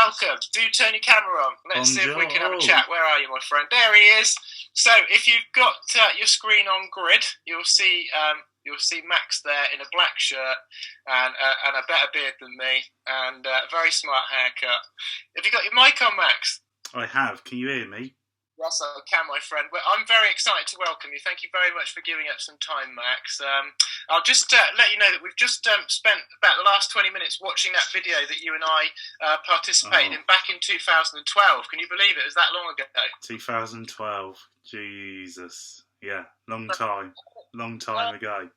welcome. Do turn your camera on. Let's see if we can have a chat. Where are you, my friend? There he is. So, if you've got your screen on grid, you'll see Max there in a black shirt and a better beard than me and a very smart haircut. Have you got your mic on, Max? I have. Can you hear me? Yes, I can, my friend. I'm very excited to welcome you. Thank you very much for giving up some time, Max. I'll just let you know that we've just spent about the last 20 minutes watching that video that you and I participated in back in 2012. Can you believe it? It was that long ago. 2012. Jesus. Yeah, long time. Long time ago.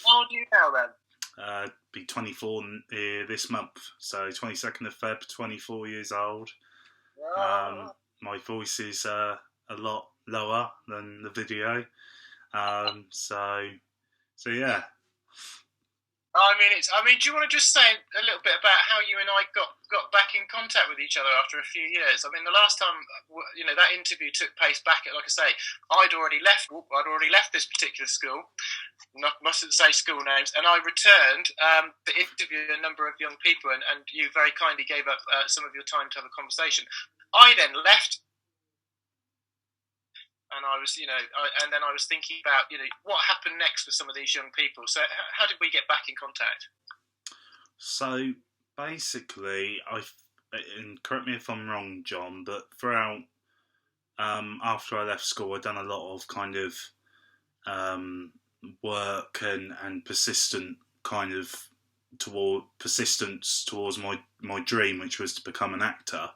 How old are you now, then? Be 24 this month. So 22nd of Feb, 24 years old. Oh. My voice is a lot lower than the video. So yeah. I mean, do you want to just say a little bit about how you and I got back in contact with each other after a few years? I mean, the last time, that interview took place back at, like I say, I'd already left this particular school. Mustn't say school names, and I returned to interview a number of young people, and you very kindly gave up some of your time to have a conversation. I then left. And I was, and then I was thinking about, what happened next for some of these young people. So how did we get back in contact? So basically, and correct me if I'm wrong, John, but throughout, after I left school, I'd done a lot of kind of work and persistent kind of persistence towards my dream, which was to become an actor.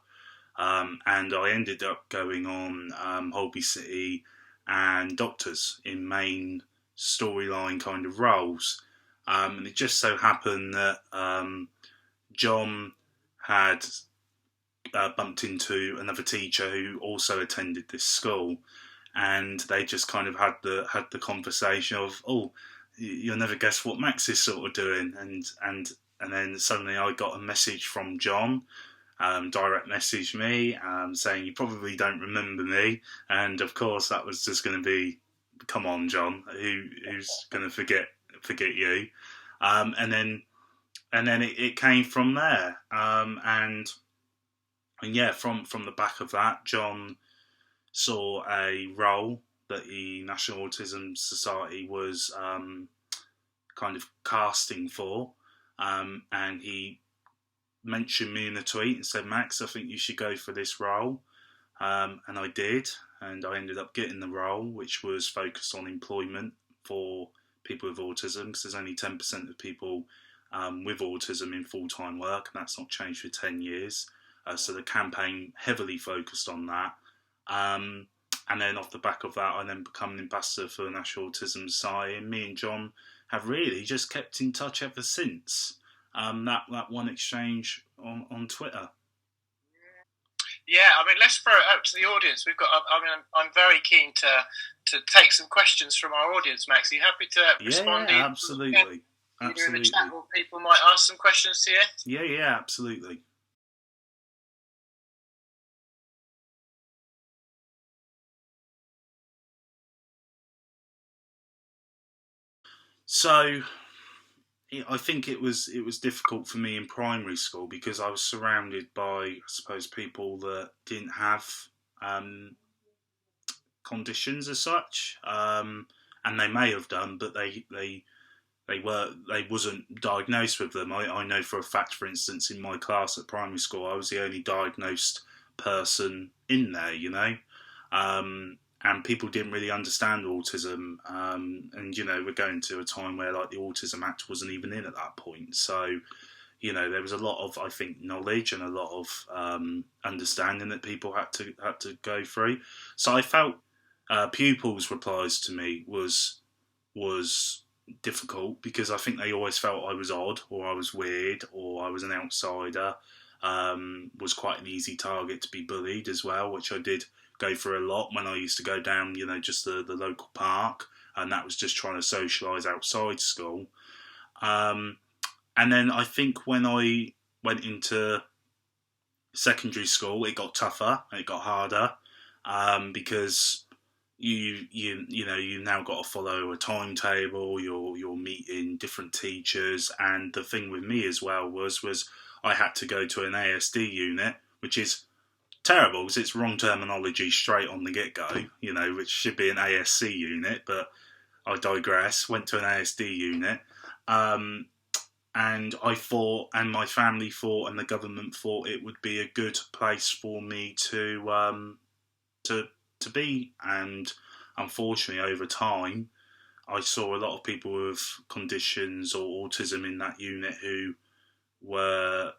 And I ended up going on Holby City and Doctors in main storyline kind of roles. And it just so happened that John had bumped into another teacher who also attended this school, and they just kind of had the conversation of, you'll never guess what Max is sort of doing, and then suddenly I got a message from John. Direct message me saying, you probably don't remember me, and of course that was just going to be, come on, John, who's going to forget you, and then it came from there, and yeah, from the back of that, John saw a role that the National Autism Society was kind of casting for, and he mentioned me in a tweet and said, Max, I think you should go for this role. And I did, and I ended up getting the role, which was focused on employment for people with autism, because there's only 10% of people with autism in full-time work, and that's not changed for 10 years. So the campaign heavily focused on that. And then off the back of that, I then become an ambassador for the National Autism Society, and me and John have really just kept in touch ever since. That one exchange on Twitter. Yeah, I mean, let's throw it out to the audience. I'm very keen to take some questions from our audience, Max. Are you happy to respond? Yeah, absolutely. Either in the chat or people might ask some questions to you? Yeah, absolutely. So I think it was difficult for me in primary school because I was surrounded by, I suppose, people that didn't have conditions as such, and they may have done, but they wasn't diagnosed with them. I know for a fact, for instance, in my class at primary school, I was the only diagnosed person in there, and people didn't really understand autism, and we're going to a time where like the Autism Act wasn't even in at that point, so there was a lot of, I think, knowledge and a lot of understanding that people had to go through. So I felt pupils' replies to me was difficult because I think they always felt I was odd or I was weird or I was an outsider. Was quite an easy target to be bullied as well, which I did go for a lot when I used to go down, just the local park, and that was just trying to socialise outside school. And then I think when I went into secondary school, it got tougher and it got harder, because you now got to follow a timetable. You're meeting different teachers, and the thing with me as well was I had to go to an ASD unit, which is terrible because it's wrong terminology straight on the get-go, which should be an ASC unit, but I digress. Went to an ASD unit, and I thought, and my family thought, and the government thought it would be a good place for me to be. And unfortunately, over time, I saw a lot of people with conditions or autism in that unit who were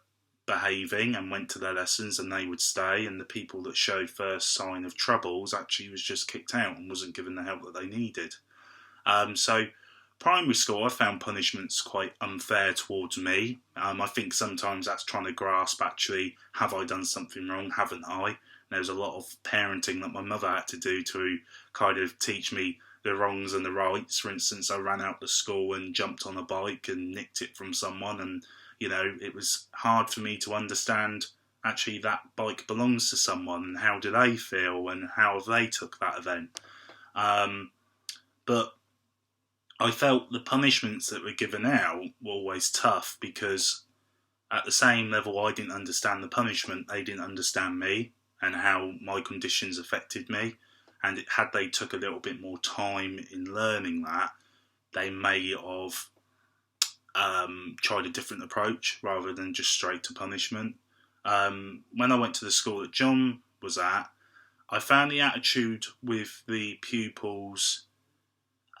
behaving and went to their lessons, and they would stay, and the people that showed first sign of troubles actually was just kicked out and wasn't given the help that they needed. So primary school, I found punishments quite unfair towards me. I think sometimes that's trying to grasp, actually, have I done something wrong? Haven't I? There's a lot of parenting that my mother had to do to kind of teach me the wrongs and the rights. For instance, I ran out the school and jumped on a bike and nicked it from someone, and it was hard for me to understand actually that bike belongs to someone, and how do they feel, and how have they took that event. But I felt the punishments that were given out were always tough, because at the same level I didn't understand the punishment, they didn't understand me and how my conditions affected me. And had they took a little bit more time in learning that, they may have tried a different approach rather than just straight to punishment. When I went to the school that John was at, I found the attitude with the pupils,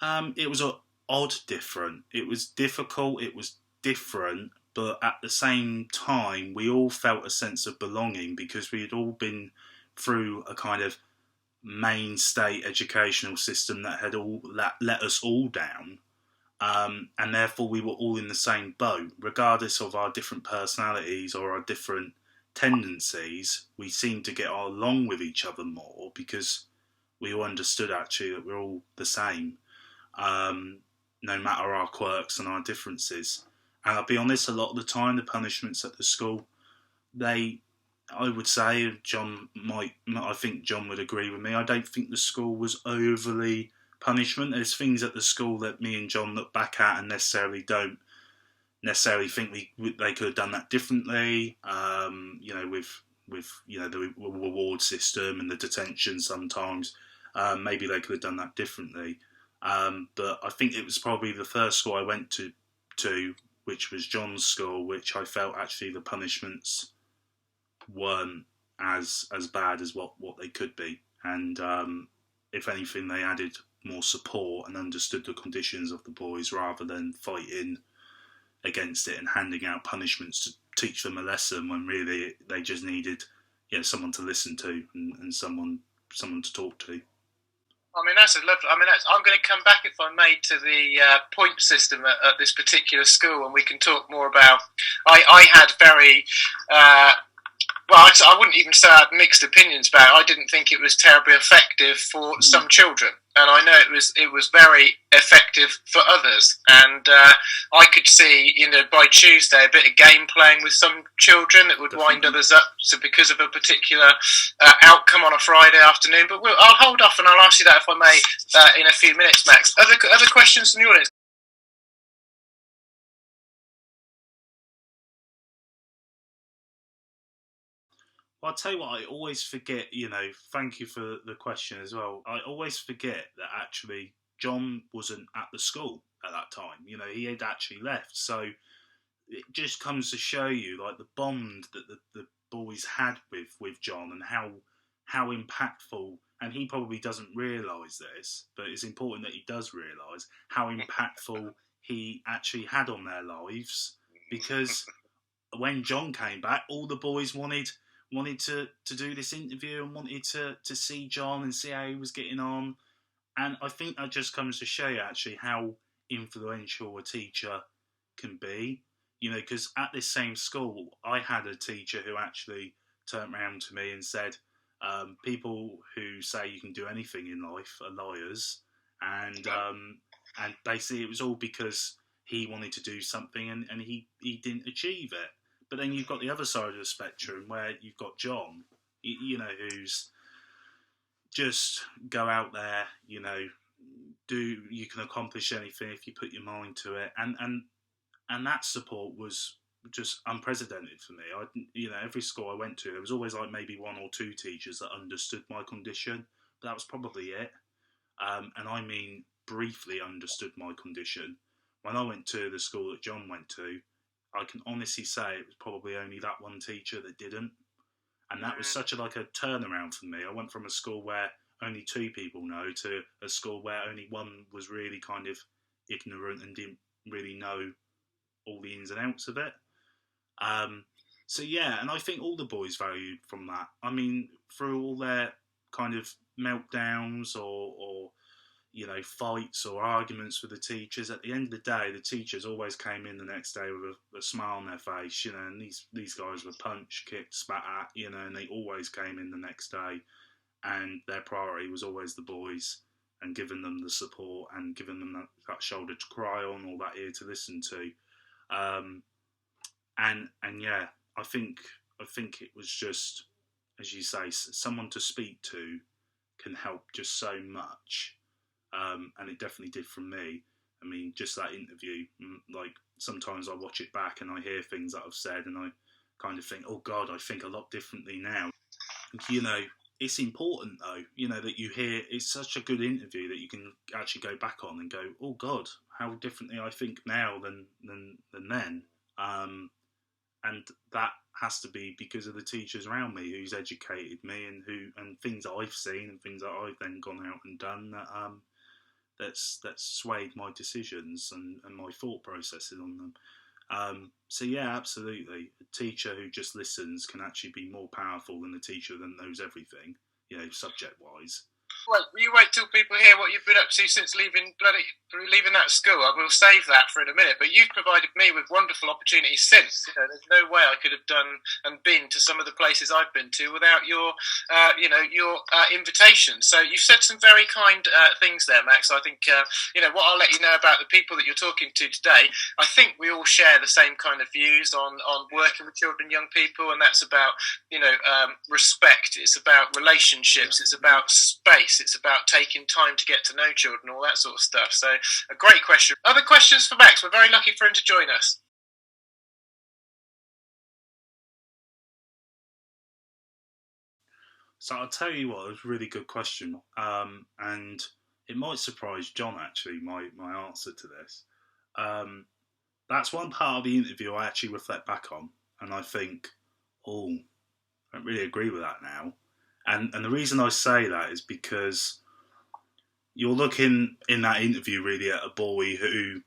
it was odd different. It was difficult, it was different, but at the same time, we all felt a sense of belonging, because we had all been through a kind of mainstay educational system that had all let us all down, and therefore we were all in the same boat, regardless of our different personalities or our different tendencies. We seemed to get along with each other more because we all understood actually that we're all the same, no matter our quirks and our differences. And I'll be honest, a lot of the time the punishments at the school, I would say, I think John would agree with me, I don't think the school was overly punishment. There's things at the school that me and John look back at and don't necessarily think they could have done that differently. With the reward system and the detention sometimes, maybe they could have done that differently. But I think it was probably the first school I went to, which was John's school, which I felt actually the punishments weren't as bad as what they could be, and if anything, they added more support and understood the conditions of the boys rather than fighting against it and handing out punishments to teach them a lesson, when really they just needed someone to listen to and someone to talk to. That's a lovely. I'm going to come back, if I may, to the point system at this particular school, and we can talk more about. I had very. I wouldn't even say I had mixed opinions about it. I didn't think it was terribly effective for some children, and I know it was very effective for others. And I could see, by Tuesday, a bit of game playing with some children that would wind others up. So because of a particular outcome on a Friday afternoon, but I'll hold off and I'll ask you that, if I may, in a few minutes, Max. Other questions from the audience? Well, I'll tell you what, I always forget, thank you for the question as well. I always forget that actually John wasn't at the school at that time. He had actually left. So it just comes to show you, like, the bond that the boys had with John, and how impactful, and he probably doesn't realise this, but it's important that he does realise how impactful he actually had on their lives, because when John came back, all the boys wanted to do this interview and wanted to see John and see how he was getting on. And I think that just comes to show you actually how influential a teacher can be. Because at this same school, I had a teacher who actually turned around to me and said, people who say you can do anything in life are liars. And basically it was all because he wanted to do something and he didn't achieve it. But then you've got the other side of the spectrum where you've got John, who's just go out there, you can accomplish anything if you put your mind to it. And that support was just unprecedented for me. Every school I went to, there was always like maybe one or two teachers that understood my condition, but that was probably it. And I mean, briefly understood my condition. When I went to the school that John went to, I can honestly say it was probably only that one teacher that didn't, and that was such like a turnaround for me. I went from a school where only two people know to a school where only one was really kind of ignorant and didn't really know all the ins and outs of it. So yeah, and I think all the boys valued from that. I mean, through all their kind of meltdowns or fights or arguments with the teachers, at the end of the day, the teachers always came in the next day with a smile on their face, and these guys were punched, kicked, spat at, and they always came in the next day, and their priority was always the boys and giving them the support and giving them that shoulder to cry on or that ear to listen to. And yeah, I think it was just, as you say, someone to speak to can help just so much, and it definitely did from me. I mean, just that interview, like sometimes I watch it back and I hear things that I've said and I kind of think, oh God, I think a lot differently now. It's important though, that you hear. It's such a good interview that you can actually go back on and go, oh God, how differently I think now than then. And that has to be because of the teachers around me who's educated me and things I've seen and things that I've then gone out and done that's swayed my decisions and my thought processes on them. So yeah, absolutely. A teacher who just listens can actually be more powerful than a teacher that knows everything, subject wise. You wait till people hear what you've been up to since leaving that school. I will save that for in a minute. But you've provided me with wonderful opportunities since. There's no way I could have done and been to some of the places I've been to without your invitation. So you've said some very kind things there, Max. I think what I'll let you know about the people that you're talking to today. I think we all share the same kind of views on working with children, young people, and that's about respect. It's about relationships. It's about space. It's about taking time to get to know children, all that sort of stuff. So a great question. Other questions for Max? We're very lucky for him to join us. So I'll tell you what, it was a really good question. And it might surprise John, actually, my answer to this. That's one part of the interview I actually reflect back on. And I think, I don't really agree with that now. And the reason I say that is because you're looking in that interview really at a boy who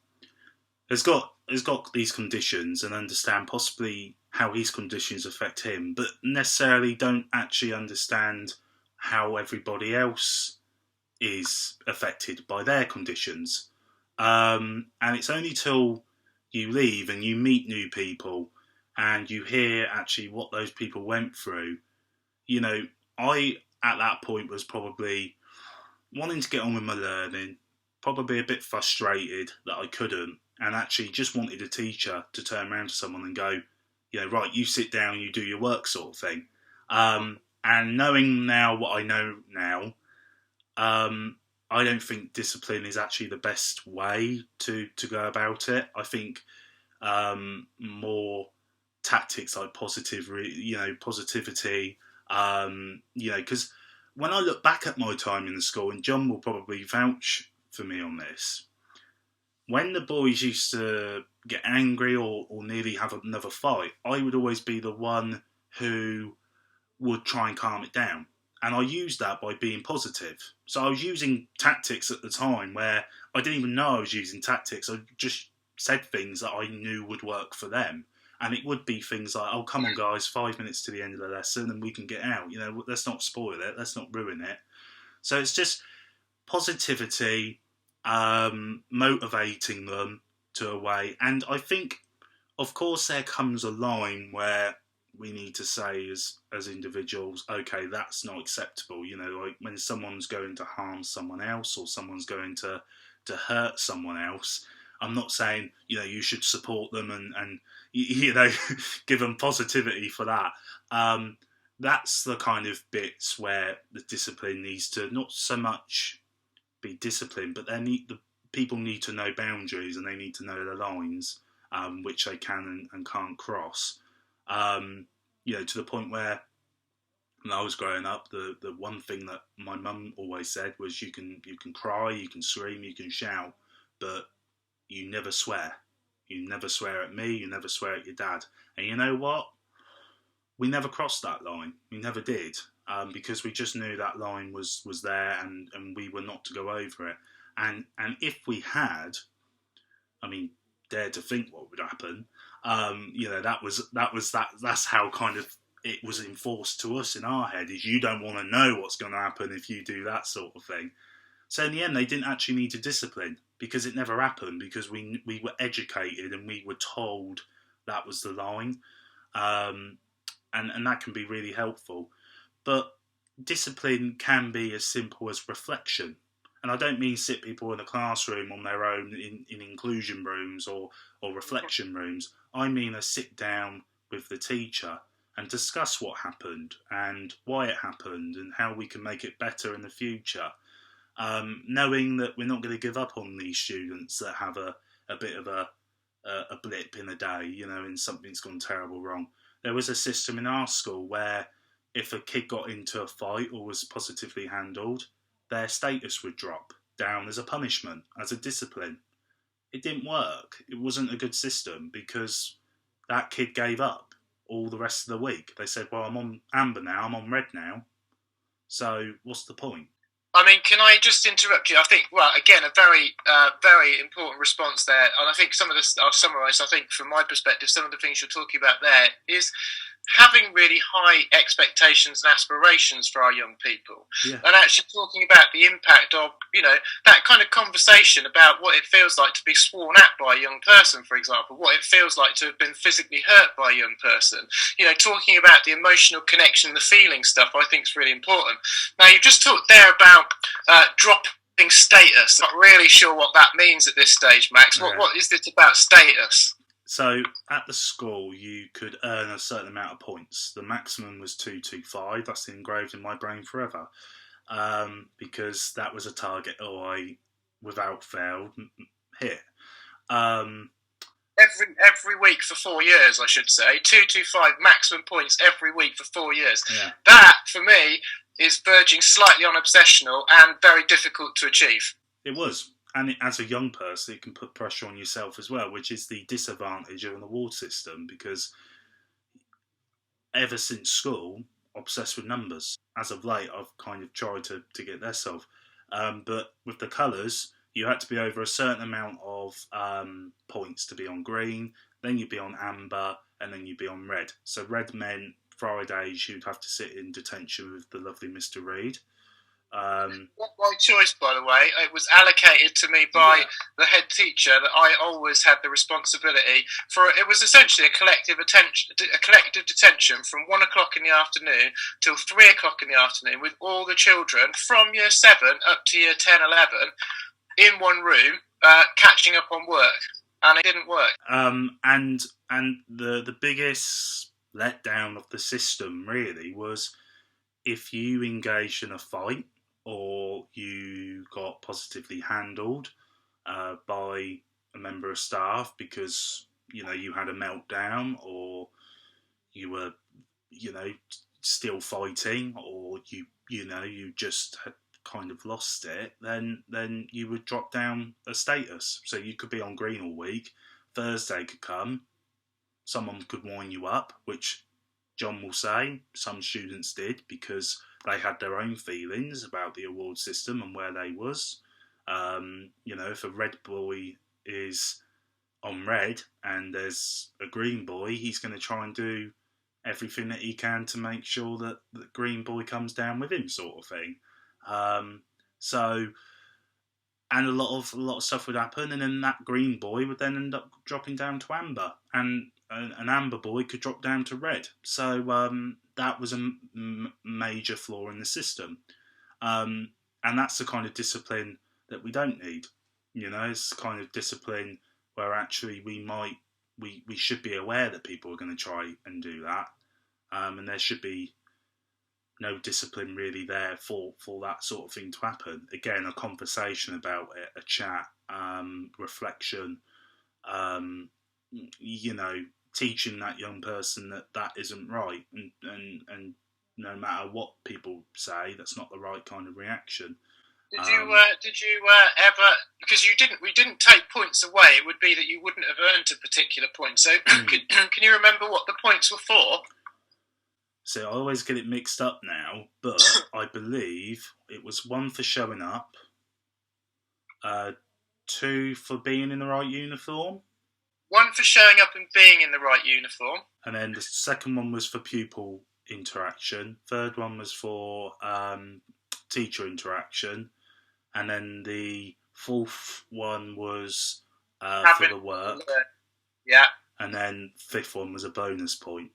has got these conditions and understand possibly how his conditions affect him, but necessarily don't actually understand how everybody else is affected by their conditions. And it's only till you leave and you meet new people and you hear actually what those people went through. I, at that point, was probably wanting to get on with my learning, probably a bit frustrated that I couldn't, and actually just wanted a teacher to turn around to someone and go, right, you sit down, you do your work sort of thing. And knowing now what I know now, I don't think discipline is actually the best way to go about it. I think more tactics like positivity, because when I look back at my time in the school, and John will probably vouch for me on this, when the boys used to get angry or nearly have another fight, I would always be the one who would try and calm it down. And I used that by being positive. So I was using tactics at the time where I didn't even know I was using tactics. I just said things that I knew would work for them. And it would be things like, oh, come on, guys, 5 minutes to the end of the lesson and we can get out. Let's not spoil it. Let's not ruin it. So it's just positivity, motivating them to a way. And I think, of course, there comes a line where we need to say as individuals, okay, that's not acceptable. Like when someone's going to harm someone else or someone's going to hurt someone else, I'm not saying, you should support them and give them positivity for that. That's the kind of bits where the discipline needs to not so much be discipline, but the people need to know boundaries and they need to know the lines. which they can and can't cross. To the point where when I was growing up, the one thing that my mum always said was, you can cry, you can scream, you can shout, but you never swear. You never swear at me, you never swear at your dad. And you know what? We never crossed that line. We never did, because we just knew that line was there, and we were not to go over it. And if we had, I mean, dare to think what would happen. That's how kind of it was enforced to us in our head, is you don't want to know what's going to happen if you do that sort of thing. So in the end, they didn't actually need to discipline, because it never happened, because we were educated and we were told that was the line. And that can be really helpful. But discipline can be as simple as reflection. And I don't mean sit people in a classroom on their own in inclusion rooms or reflection rooms. I mean a sit down with the teacher and discuss what happened and why it happened and how we can make it better in the future. Knowing that we're not going to give up on these students that have a bit of a blip in a day, and something's gone terrible wrong. There was a system in our school where if a kid got into a fight or was positively handled, their status would drop down as a punishment, as a discipline. It didn't work. It wasn't a good system, because that kid gave up all the rest of the week. They said, well, I'm on amber now, I'm on red now, so what's the point? I mean, can I just interrupt you? I think, well, again, a very, very important response there. And I think some of this, I'll summarise, I think, from my perspective, some of the things you're talking about there is having really high expectations and aspirations for our young people. Yeah. And actually talking about the impact of, that kind of conversation about what it feels like to be sworn at by a young person, for example, what it feels like to have been physically hurt by a young person. Talking about the emotional connection, the feeling stuff, I think is really important. Now, you've just talked there about dropping status. I'm not really sure what that means at this stage, Max. Yeah. What is this about status? So at the school, you could earn a certain amount of points. The maximum was 225. That's engraved in my brain forever, because that was a target I, without fail, hit. Every week for 4 years, I should say. 225 maximum points every week for 4 years. Yeah. That, for me, is verging slightly on obsessional and very difficult to achieve. It was. And as a young person, it can put pressure on yourself as well, which is the disadvantage of an award system, because ever since school, obsessed with numbers. As of late, I've kind of tried to get less of. But with the colours, you had to be over a certain amount of points to be on green, then you'd be on amber, and then you'd be on red. So red meant Fridays you'd have to sit in detention with the lovely Mr. Reed. Not my choice, by the way. It was allocated to me by the head teacher that I always had the responsibility for. It was essentially a collective detention from 1 o'clock in the afternoon till 3 o'clock in the afternoon, with all the children from year 7 up to year 10, 11 in one room, catching up on work, and it didn't work. And the biggest letdown of the system really was if you engaged in a fight, or you got positively handled by a member of staff because you had a meltdown, or you were still fighting, or you just had kind of lost it, then you would drop down a status. So you could be on green all week. Thursday could come, someone could wind you up, which John will say some students did, because they had their own feelings about the award system and where they was. If a red boy is on red and there's a green boy, he's going to try and do everything that he can to make sure that the green boy comes down with him, sort of thing. And a lot of stuff would happen, and then that green boy would then end up dropping down to amber, and an amber boy could drop down to red. So that was a major flaw in the system, and that's the kind of discipline that we don't need. It's the kind of discipline where actually we should be aware that people are going to try and do that, and there should be no discipline really there for that sort of thing to happen. Again, a conversation about it, a chat, reflection, teaching that young person that isn't right, and no matter what people say, that's not the right kind of reaction. Did you ever, because we didn't take points away, it would be that you wouldn't have earned a particular point. So can you remember what the points were for? So I always get it mixed up now, but I believe it was 1 for showing up, 2 for being in the right uniform. 1 for showing up and being in the right uniform. And then the second one was for pupil interaction. Third one was for teacher interaction. And then the fourth one was for the work. Yeah. And then fifth one was a bonus point.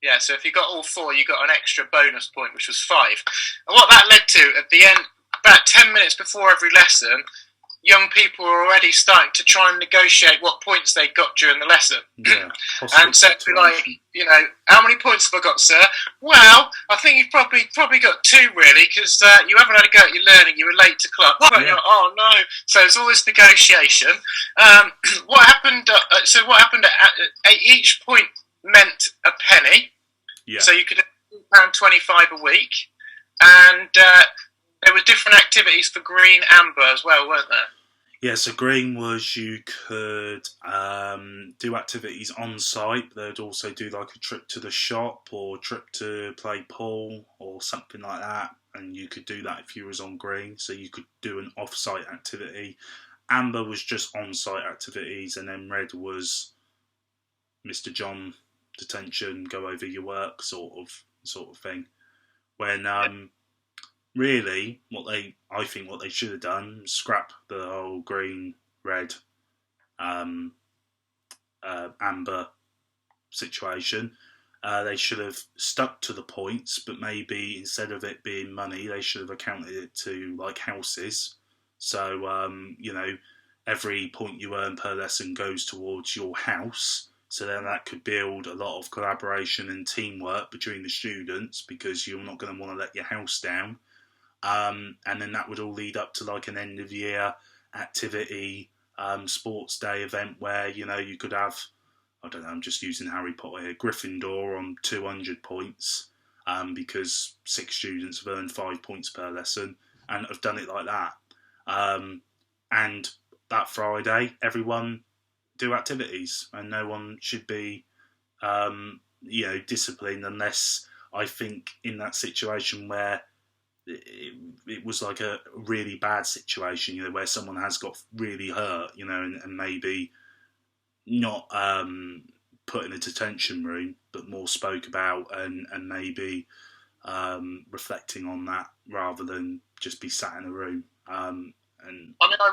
Yeah, so if you got all 4, you got an extra bonus point, which was 5. And what that led to, at the end, about 10 minutes before every lesson, young people were already starting to try and negotiate what points they got during the lesson. Yeah, and so it'd be like, how many points have I got, sir? Well, I think you've probably got 2, really, because you haven't had a go at your learning. You were late to class. Yeah. Oh, no. So it's all this negotiation. What happened? What happened? Each point meant a penny. Yeah. So you could have £2.25 a week. And there were different activities for green, amber as well, weren't there? Yeah, so green was you could do activities on site. They'd also do like a trip to the shop or trip to play pool or something like that. And you could do that if you was on green. So you could do an off-site activity. Amber was just on-site activities, and then red was Mr. John detention, go over your work sort of thing. When really, I think what they should have done, scrap the whole green, red, amber situation. They should have stuck to the points, but maybe instead of it being money, they should have accounted it to like houses. So, every point you earn per lesson goes towards your house. So then that could build a lot of collaboration and teamwork between the students, because you're not going to want to let your house down. And then that would all lead up to like an end of year activity, sports day event where, you could have, I don't know, I'm just using Harry Potter here, Gryffindor on 200 points, because 6 students have earned 5 points per lesson and have done it like that. And that Friday, everyone do activities, and no one should be, disciplined unless, I think, in that situation where it was like a really bad situation, where someone has got really hurt, and maybe not put in a detention room, but more spoke about and maybe reflecting on that rather than just be sat in a room. I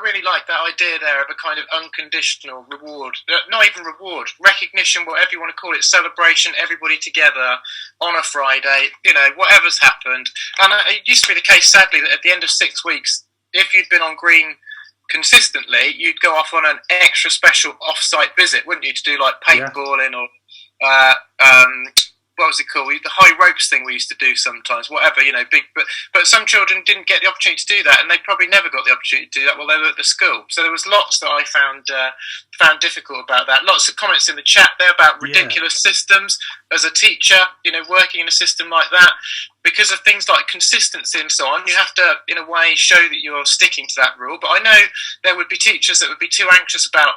really like that idea there of a kind of unconditional reward, not even reward, recognition, whatever you want to call it, celebration, everybody together on a Friday, whatever's happened. And it used to be the case, sadly, that at the end of 6 weeks, if you'd been on green consistently, you'd go off on an extra special off-site visit, wouldn't you, to do like paintballing or what was it called? The high ropes thing we used to do sometimes, whatever, big. But some children didn't get the opportunity to do that, and they probably never got the opportunity to do that while they were at the school. So there was lots that I found difficult about that. Lots of comments in the chat there about ridiculous systems. As a teacher, working in a system like that, because of things like consistency and so on, you have to, in a way, show that you're sticking to that rule. But I know there would be teachers that would be too anxious about,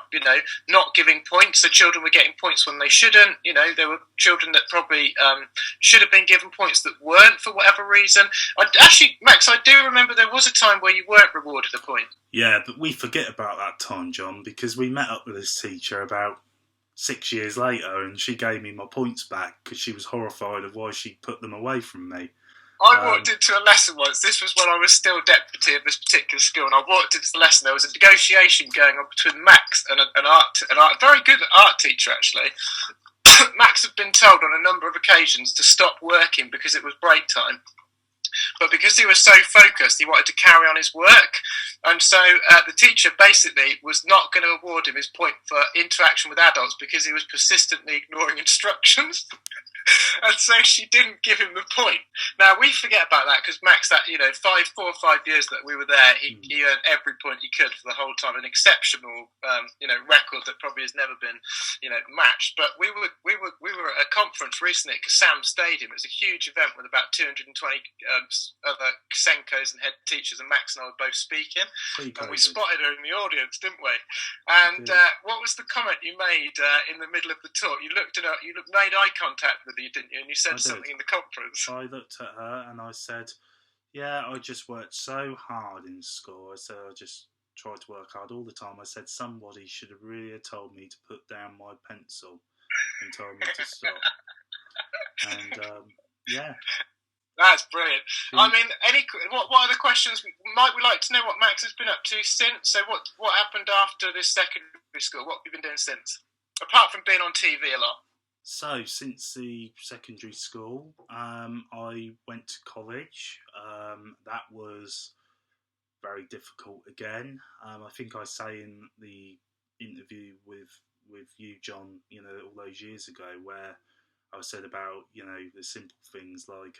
not giving points. So children were getting points when they shouldn't. There were children that probably should have been given points that weren't for whatever reason. Max, I do remember there was a time where you weren't rewarded a point. Yeah, but we forget about that time, John, because we met up with this teacher about 6 years later, and she gave me my points back because she was horrified of why she put them away from me. I walked into a lesson once. This was when I was still deputy of this particular school, and I walked into the lesson. There was a negotiation going on between Max and an art, very good art teacher actually. Max had been told on a number of occasions to stop working because it was break time. But because he was so focused, he wanted to carry on his work. And so the teacher basically was not going to award him his point for interaction with adults because he was persistently ignoring instructions. And so she didn't give him the point. Now, we forget about that because Max, 4 or 5 years that we were there, he earned every point he could for the whole time. An exceptional, record that probably has never been, matched. But we were at a conference recently at Kassam Stadium. It was a huge event with about 220 other Senkos and head teachers, and Max and I were both speaking. And we spotted her in the audience, didn't we? And what was the comment you made in the middle of the talk? You made eye contact with her, didn't you? And you said something in the conference. I looked at her and I said, yeah, I just worked so hard in school. I said, I just tried to work hard all the time. I said, somebody should have really told me to put down my pencil and told me to stop. And, yeah. That's brilliant. I mean, what other questions might we like to know? What Max has been up to since? So what happened after this secondary school? What have you been doing since? Apart from being on TV a lot. So, since the secondary school, I went to college. That was very difficult again. I think I say in the interview with you, John, all those years ago, where I said about, the simple things like,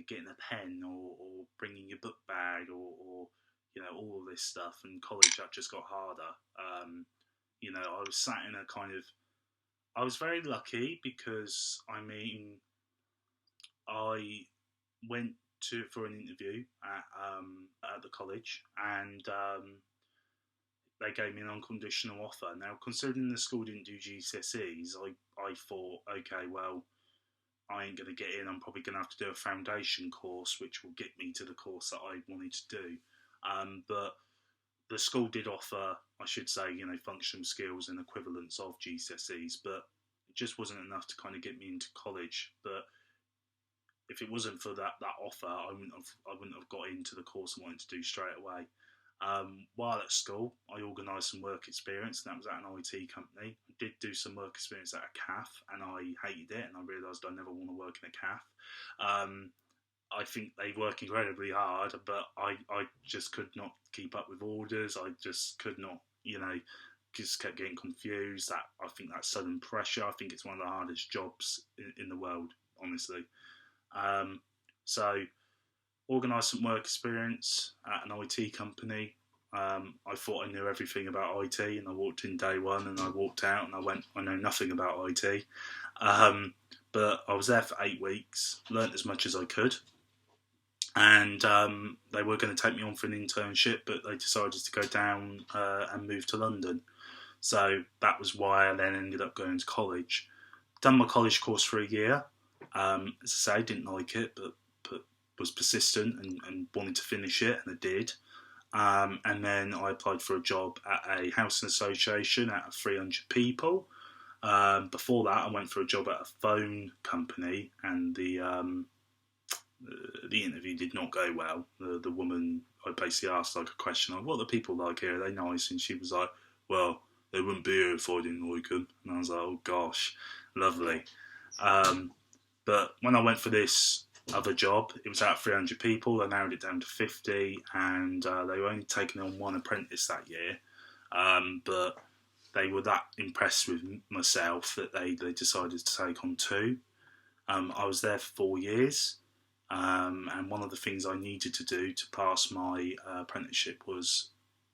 getting a pen or bringing your book bag or all of this stuff. And college, that just got harder. I was sat in a kind of... I was very lucky because, I went for an interview at the college, and they gave me an unconditional offer. Now, considering the school didn't do GCSEs, I thought, okay, well, I ain't going to get in. I'm probably going to have to do a foundation course, which will get me to the course that I wanted to do. But the school did offer, I should say, functional skills and equivalents of GCSEs, but it just wasn't enough to kind of get me into college. But if it wasn't for that offer, I wouldn't have got into the course I wanted to do straight away. While at school, I organised some work experience, and that was at an IT company. I did do some work experience at a CAF, and I hated it, and I realised I never want to work in a CAF. I think they work incredibly hard, but I just could not keep up with orders. I just could not, just kept getting confused. I think that sudden pressure, I think it's one of the hardest jobs in the world, honestly. So organised some work experience at an IT company. I thought I knew everything about IT, and I walked in day one and I walked out and I went, I know nothing about IT. But I was there for 8 weeks, learnt as much as I could. And they were going to take me on for an internship, but they decided to go down and move to London. So that was why I then ended up going to college. Done my college course for a year. As I say, I didn't like it, but was persistent and wanted to finish it, and I did. And then I applied for a job at a housing association out of 300 people. Before that, I went for a job at a phone company, and the interview did not go well. The woman, I basically asked like a question like, what are the people like here? Are they nice? And she was like, well, they wouldn't be here if I didn't like them. And I was like, oh gosh, lovely. But when I went for this other job, it was out of 300 people. They narrowed it down to 50, and they were only taking on one apprentice that year. But they were that impressed with myself that they decided to take on 2. I was there for 4 years. And one of the things I needed to do to pass my apprenticeship was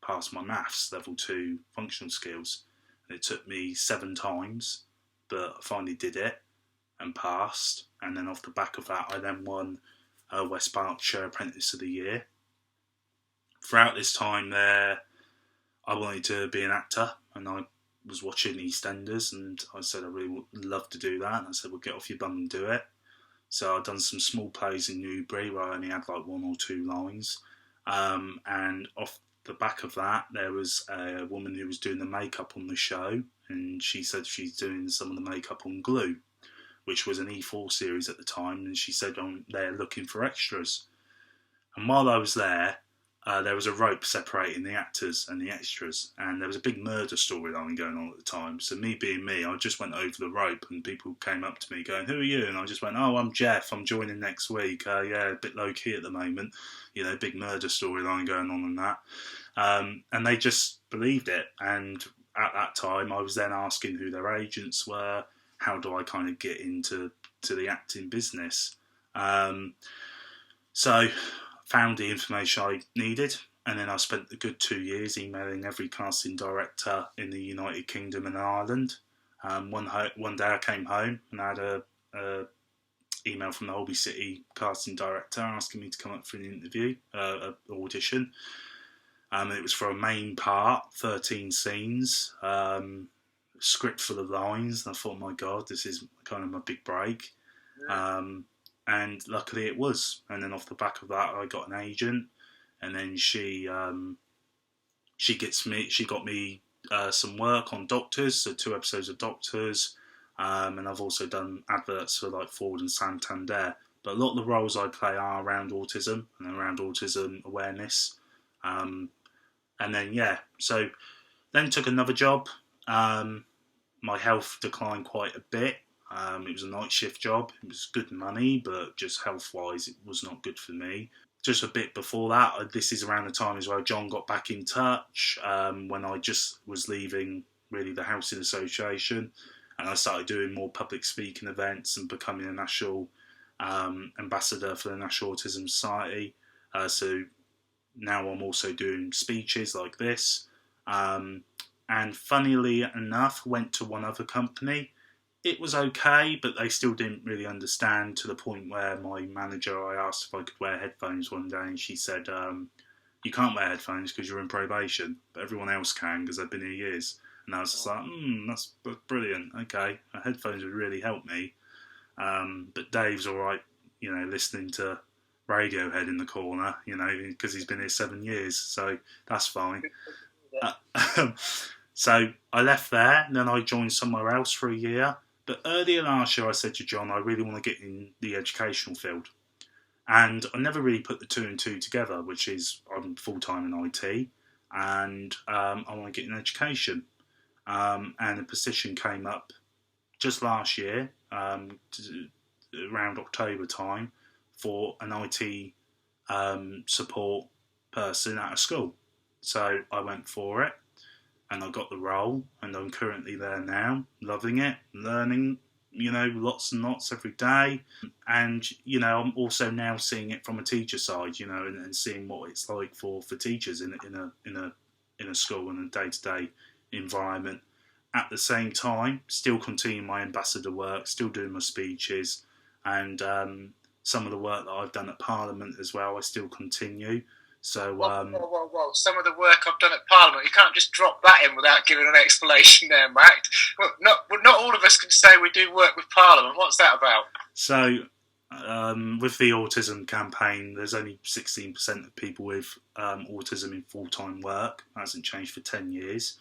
pass my maths level 2 functional skills. And it took me 7 times, but I finally did it and passed. And then off the back of that, I then won West Berkshire Apprentice of the Year. Throughout this time there, I wanted to be an actor, and I was watching EastEnders, and I said I really would love to do that. And I said, well, get off your bum and do it. So I'd done some small plays in Newbury where I only had like 1 or 2 lines. And off the back of that, there was a woman who was doing the makeup on the show, and she said she's doing some of the makeup on Glue, which was an E4 series at the time, and she said they're looking for extras. And while I was there, there was a rope separating the actors and the extras, and there was a big murder storyline going on at the time. So me being me, I just went over the rope, and people came up to me going, "Who are you?" And I just went, "Oh, I'm Jeff. I'm joining next week. Yeah, a bit low key at the moment. Big murder storyline going on and that." And they just believed it. And at that time, I was then asking who their agents were. How do I kind of get into the acting business? So found the information I needed, and then I spent a good 2 years emailing every casting director in the United Kingdom and Ireland. One day I came home and I had a email from the Holby City casting director asking me to come up for an interview, an audition. It was for a main part, 13 scenes, script full of lines, and I thought, my God, this is kind of my big break. Yeah. And luckily it was. And then off the back of that, I got an agent, and then she got me some work on Doctors, so 2 episodes of Doctors, and I've also done adverts for like Ford and Santander. But a lot of the roles I play are around autism and around autism awareness. And then so then took another job. My health declined quite a bit. It was a night shift job. It was good money, but just health-wise, it was not good for me. Just a bit before that, this is around the time as well, John got back in touch when I just was leaving, really, the Housing Association. And I started doing more public speaking events and becoming a national ambassador for the National Autism Society. So now I'm also doing speeches like this. And funnily enough, went to one other company. It was okay, but they still didn't really understand, to the point where my manager, I asked if I could wear headphones one day, and she said, "You can't wear headphones because you're in probation, but everyone else can because they've been here years." And I was just like, that's brilliant. Okay, headphones would really help me. But Dave's all right, listening to Radiohead in the corner, because he's been here 7 years, so that's fine. So I left there, and then I joined somewhere else for a year. But earlier last year, I said to John, I really want to get in the educational field. And I never really put the 2 and 2 together, which is I'm full-time in IT, and I want to get in education. And a position came up just last year, around October time, for an IT support person at a school. So I went for it, and I got the role, and I'm currently there now, loving it, learning, lots and lots every day. And, I'm also now seeing it from a teacher side, and seeing what it's like for teachers in a school and a day-to-day environment. At the same time, still continuing my ambassador work, still doing my speeches, and some of the work that I've done at Parliament as well, I still continue. So, whoa. Some of the work I've done at Parliament, you can't just drop that in without giving an explanation there, Max. Well, not all of us can say we do work with Parliament. What's that about? So, with the autism campaign, there's only 16% of people with autism in full-time work. That hasn't changed for 10 years.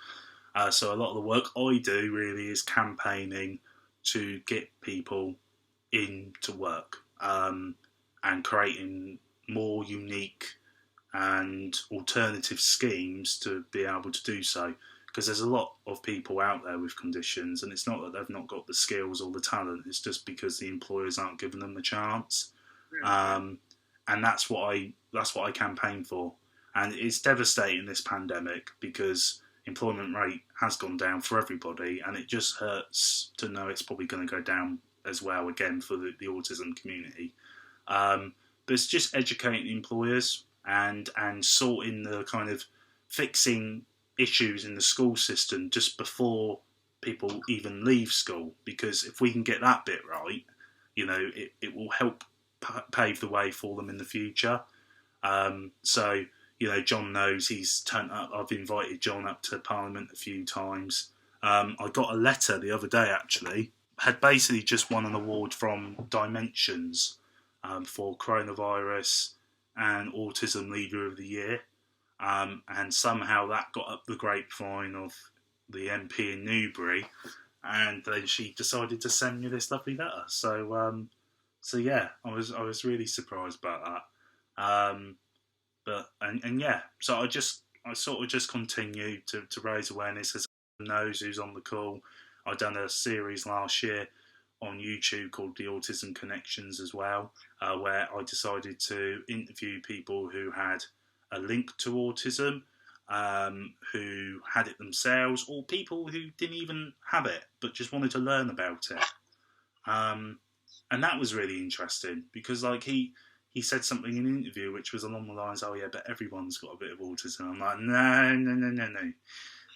So a lot of the work I do really is campaigning to get people into work, and creating more unique and alternative schemes to be able to do so. Because there's a lot of people out there with conditions, and it's not that they've not got the skills or the talent, it's just because the employers aren't giving them the chance. And that's what I campaign for. And it's devastating, this pandemic, because employment rate has gone down for everybody, and it just hurts to know it's probably going to go down as well again for the autism community. But it's just educating employers and sorting the kind of fixing issues in the school system just before people even leave school, because if we can get that bit right, it will help pave the way for them in the future. So John knows he's turned up. I've invited John up to Parliament a few times. I got a letter the other day, actually. Had basically just won an award from Dimensions for coronavirus and Autism Leader of the Year. And somehow that got up the grapevine of the MP in Newbury. And then she decided to send me this lovely letter. So yeah, I was really surprised about that. But and yeah, so I sort of just continue to raise awareness. As everyone knows who's on the call, I done a series last year on YouTube called the Autism Connections as well, where I decided to interview people who had a link to autism, who had it themselves, or people who didn't even have it but just wanted to learn about it. And that was really interesting because, like, he said something in an interview which was along the lines, "Oh yeah, but everyone's got a bit of autism." I'm like, no. And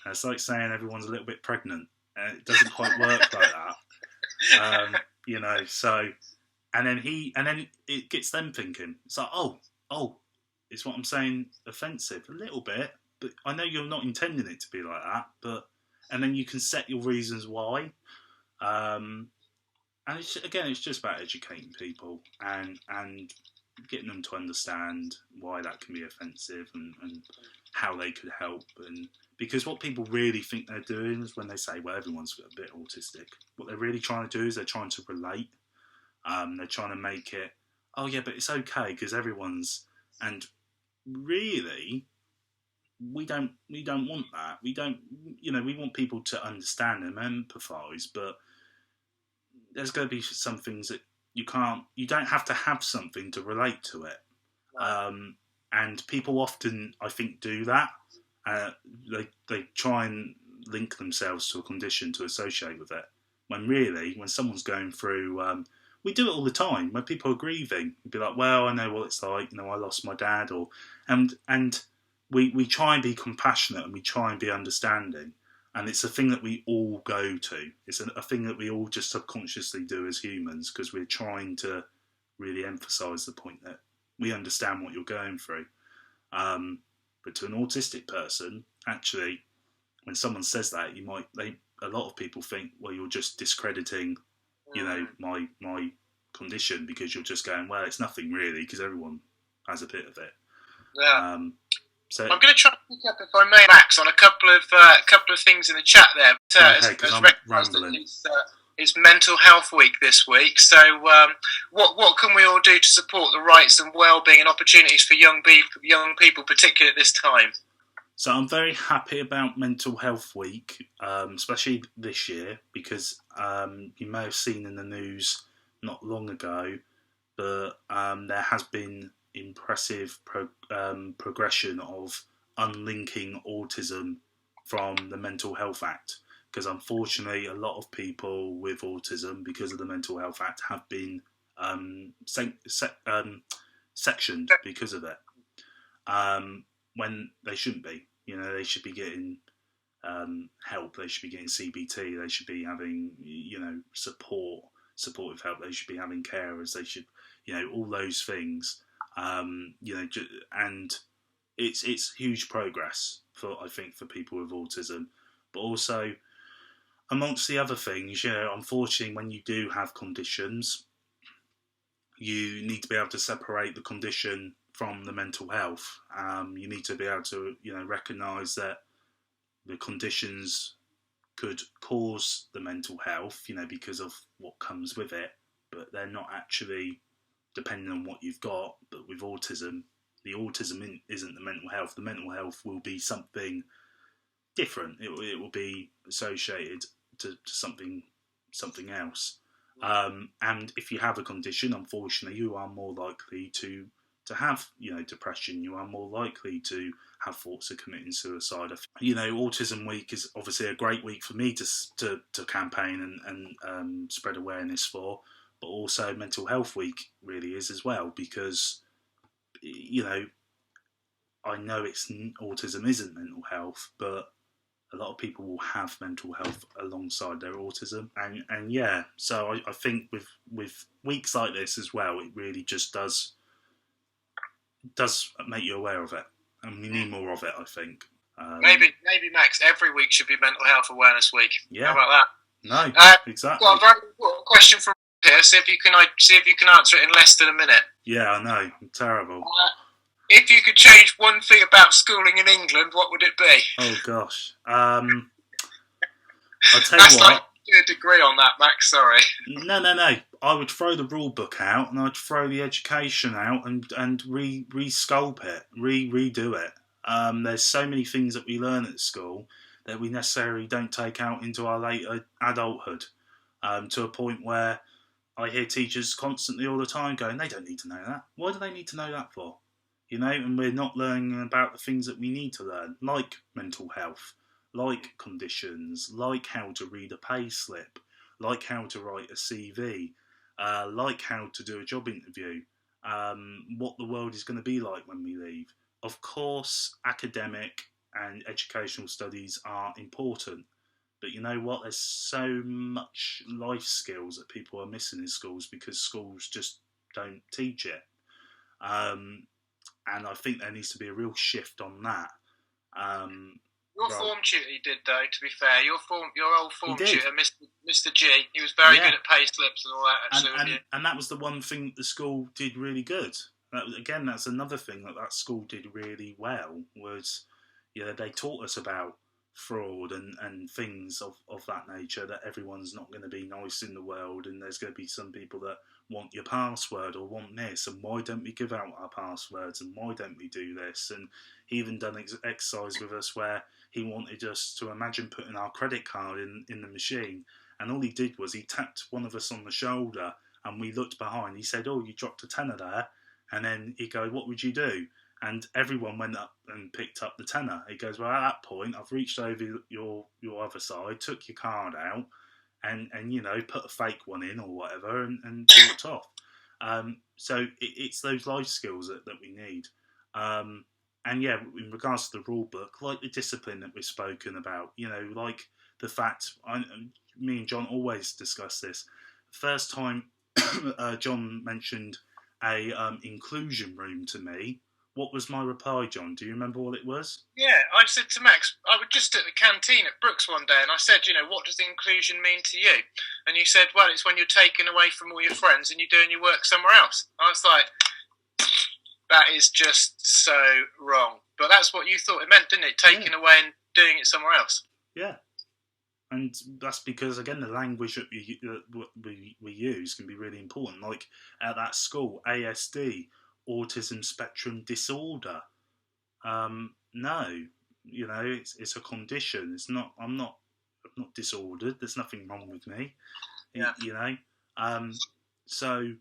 it's like saying everyone's a little bit pregnant. It doesn't quite work like that. So, and then it gets them thinking. It's like, oh, is what I'm saying offensive? A little bit, but I know you're not intending it to be like that. And then you can set your reasons why. And it's just about educating people and getting them to understand why that can be offensive and how they could help. And because what people really think they're doing is when they say, well, everyone's got a bit autistic, what they're really trying to do is they're trying to relate. They're trying to make it, oh yeah, but it's okay because everyone's, and really, we don't want that. We don't, we want people to understand and empathise, but there's going to be some things that you don't have to have something to relate to it. And people often, I think, do that. They try and link themselves to a condition to associate with it. When really, when someone's going through, we do it all the time. When people are grieving, you'd be like, well, I know what it's like. I lost my dad. And we try and be compassionate and we try and be understanding. And it's a thing that we all go to. It's a thing that we all just subconsciously do as humans because we're trying to really emphasise the point that we understand what you're going through. But to an autistic person, actually, when someone says that, a lot of people think, well, you're just discrediting, my condition because you're just going, well, it's nothing really because everyone has a bit of it. Yeah. So I'm going to try to pick up, if I may, Max, on a couple of things in the chat there. It's Mental Health Week this week. So what can we all do to support the rights and well-being and opportunities for young people, particularly at this time? So I'm very happy about Mental Health Week, especially this year, because you may have seen in the news not long ago, but there has been impressive progression of unlinking autism from the Mental Health Act, because unfortunately a lot of people with autism, because of the Mental Health Act, have been sectioned because of it, when they shouldn't be. They should be getting help, they should be getting CBT, they should be having supportive help, they should be having carers, they should, all those things. And it's huge progress I think for people with autism, but also amongst the other things, unfortunately, when you do have conditions, you need to be able to separate the condition from the mental health. You need to be able to, recognise that the conditions could cause the mental health, because of what comes with it, but they're not actually depending on what you've got. But with autism, the autism isn't the mental health. The mental health will be something different. It will be associated to something else. And if you have a condition, unfortunately, you are more likely to have, depression. You are more likely to have thoughts of committing suicide. Autism Week is obviously a great week for me to campaign and spread awareness for. But also Mental Health Week really is as well, because, I know autism isn't mental health, but a lot of people will have mental health alongside their autism. And yeah, so I think with weeks like this as well, it really just does make you aware of it. And we need more of it, I think. Maybe Max, every week should be Mental Health Awareness Week. Yeah. How about that? No, exactly. Got a very important question from here. See if you can answer it in less than a minute. Yeah, I know. I'm terrible. If you could change one thing about schooling in England, what would it be? Oh gosh. I'll tell you what. do a degree on that, Max. Sorry. No. I would throw the rule book out and I'd throw the education out and re-sculpt it, redo it. There's so many things that we learn at school that we necessarily don't take out into our later adulthood, to a point where I hear teachers constantly all the time going, they don't need to know that. Why do they need to know that for? And we're not learning about the things that we need to learn, like mental health, like conditions, like how to read a pay slip, like how to write a CV, like how to do a job interview, what the world is going to be like when we leave. Of course, academic and educational studies are important, but you know what? There's so much life skills that people are missing in schools because schools just don't teach it. And I think there needs to be a real shift on that. Your form tutor he did, though, to be fair. Your old form tutor, Mr. G, he was very good at pay slips and all that, actually. And that was the one thing that the school did really good. That's another thing that school did really well, was they taught us about fraud and things of that nature, that everyone's not going to be nice in the world, and there's going to be some people that want your password or want this, and why don't we give out our passwords, and why don't we do this? And he even done exercise with us where he wanted us to imagine putting our credit card in the machine, and all he did was he tapped one of us on the shoulder and we looked behind. He said, "Oh, you dropped a tenner there," and then he goes, "What would you do?" And everyone went up and picked up the tenner. He goes, "Well, at that point, I've reached over your other side, took your card out, and put a fake one in or whatever, and walked off." So it's those life skills that we need. And yeah, in regards to the rule book, like the discipline that we've spoken about, like the fact, me and John always discuss this. First time John mentioned a inclusion room to me, what was my reply, John? Do you remember what it was? Yeah, I said to Max, I was just at the canteen at Brookes one day, and I said, what does inclusion mean to you? And you said, well, it's when you're taken away from all your friends and you're doing your work somewhere else. I was like, that is just so wrong. But that's what you thought it meant, didn't it? Taken away and doing it somewhere else. Yeah. And that's because, again, the language that we use can be really important. Like at that school, ASD, Autism Spectrum Disorder. No, it's a condition. It's not. I'm not disordered. There's nothing wrong with me. Yeah. So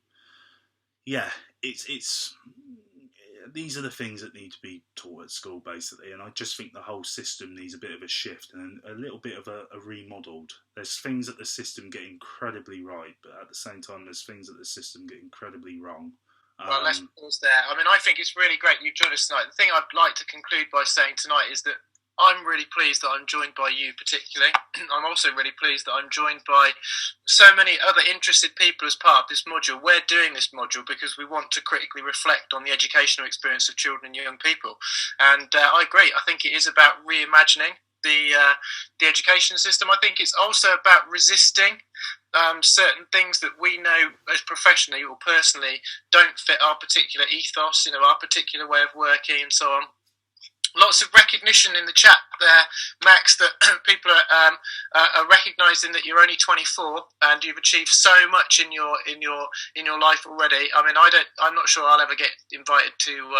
yeah, it's these are the things that need to be taught at school, basically. And I just think the whole system needs a bit of a shift and a little bit of a remodelled. There's things that the system get incredibly right, but at the same time, there's things that the system get incredibly wrong. Well, let's pause there. I mean, I think it's really great you've joined us tonight. The thing I'd like to conclude by saying tonight is that I'm really pleased that I'm joined by you particularly. I'm also really pleased that I'm joined by so many other interested people as part of this module. We're doing this module because we want to critically reflect on the educational experience of children and young people. And I agree. I think it is about reimagining the education system. I think it's also about resisting certain things that we know as professionally or personally don't fit our particular ethos, our particular way of working and so on. Lots of recognition in the chat there, Max, that people are recognising that you're only 24 and you've achieved so much in your life already. I mean, I'm not sure I'll ever get invited to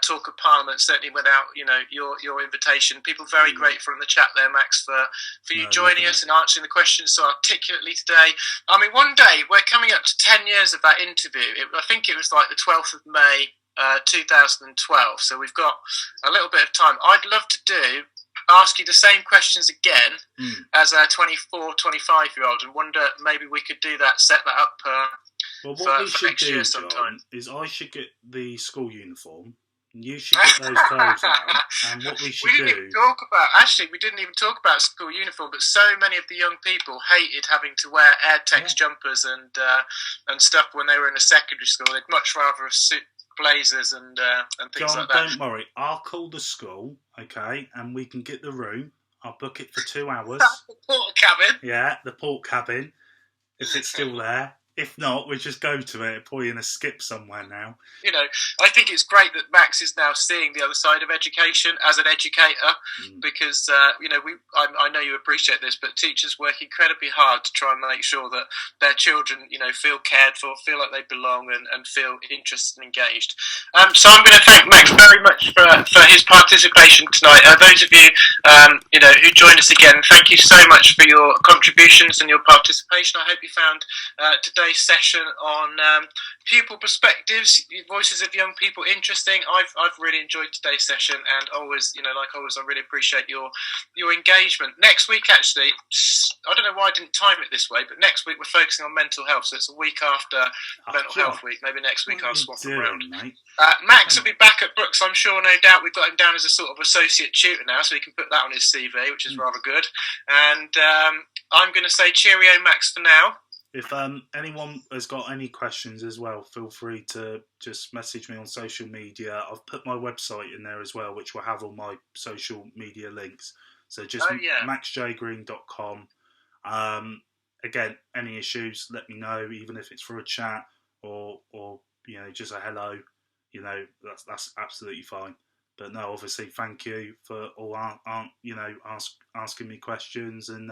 talk of Parliament, certainly without your invitation. People very grateful in the chat there, Max, for you joining us and answering the questions so articulately today. I mean, one day we're coming up to 10 years of that interview. I think it was like the 12th of May. 2012, so we've got a little bit of time. I'd love to ask you the same questions again as a 24, 25-year-old and wonder maybe we could do that, set that up well, what we should do, John, is I should get the school uniform, you should get those clothes out, and what we should we didn't even talk about school uniform, but so many of the young people hated having to wear Airtex jumpers and stuff when they were in a secondary school. They'd much rather have blazers and things John, like that. Don't worry, I'll call the school, okay, and we can get the room. I'll book it for 2 hours. The port cabin. Yeah, the port cabin, if it's still there. If not, we just go to it, probably in a skip somewhere now. You know, I think it's great that Max is now seeing the other side of education as an educator, because you know, I know you appreciate this, but teachers work incredibly hard to try and make sure that their children, you know, feel cared for, feel like they belong, and feel interested and engaged. So I'm going to thank Max very much for his participation tonight. Those of you, you know, who joined us again, thank you so much for your contributions and your participation. I hope you found today's session on pupil perspectives, voices of young people, interesting. I've really enjoyed today's session, and always, you know, like always, I really appreciate your engagement. Next week, actually, I don't know why I didn't time it this way, but next week we're focusing on mental health, so it's a week after Mental Health Week. Maybe next week I'll swap around. Max will be back at Brookes, I'm sure, no doubt. We've got him down as a sort of associate tutor now, so he can put that on his CV, which is rather good. And I'm going to say cheerio, Max, for now. If anyone has got any questions as well, feel free to just message me on social media. I've put my website in there as well, which will have all my social media links. So just maxjgreen.com. Again, any issues, let me know, even if it's for a chat or you know, just a hello. You know, that's absolutely fine. But no, obviously, thank you for all you know, asking me questions, and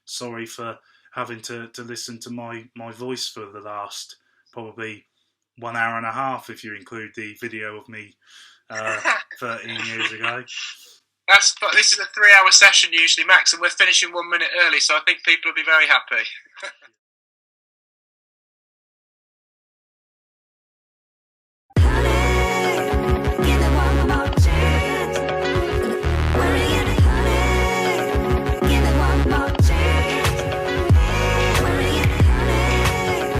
sorry for having to listen to my voice for the last probably 1 hour and a half, if you include the video of me 13 years ago. But this is a 3-hour session usually, Max, and we're finishing 1 minute early, so I think people will be very happy.